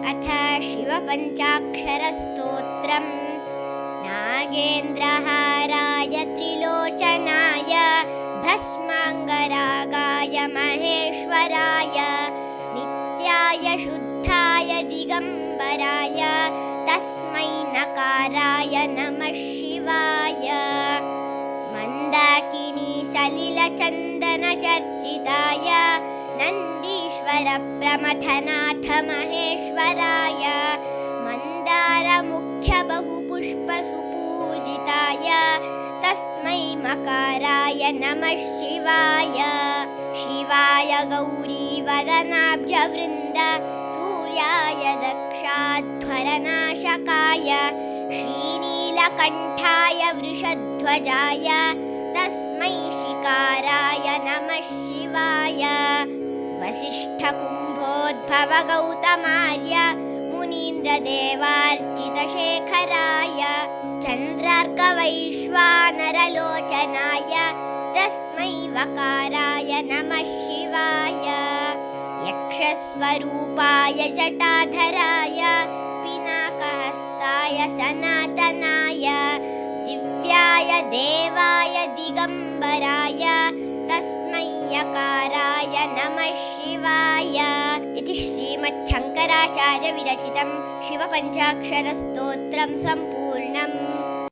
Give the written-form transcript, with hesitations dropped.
अथ शिवपञ्चाक्षरस्तोत्रम्। नागेन्द्रहाराय त्रिलोचनाय भस्माङ्गरागाय महेश्वराय नित्याय शुद्धाय दिगम्बराय तस्मै नकाराय नमः शिवाय। मन्दाकिनी सलिलचन्दनचर्चिताय नन्दीश्वर प्रमथनाथ महेश्वराय मन्दारमुख्य बहुपुष्पसुपूजिताय तस्मै मकाराय नमः शिवाय। शिवाय गौरीवदनाब्जवृन्द सूर्याय दक्षाध्वरनाशकाय श्रीनीलकण्ठाय वृषध्वजाय तस्मै शिकाराय नमः शिवाय। वसिष्ठकुम्भोद्भवगौतमार्य मुनीन्द्रदेवार्चितशेखराय चन्द्रार्कवैश्वानरलोचनाय तस्मै वकाराय नमः शिवाय। यक्षस्वरूपाय जटाधराय पिनाकहस्ताय सनातनाय दिव्याय देवाय दिगम्बराय तस्मै यकाराय नमः शिवाय। इति श्रीमच्छङ्कराचार्य विरचितं शिवपञ्चाक्षरस्तोत्रं सम्पूर्णम्।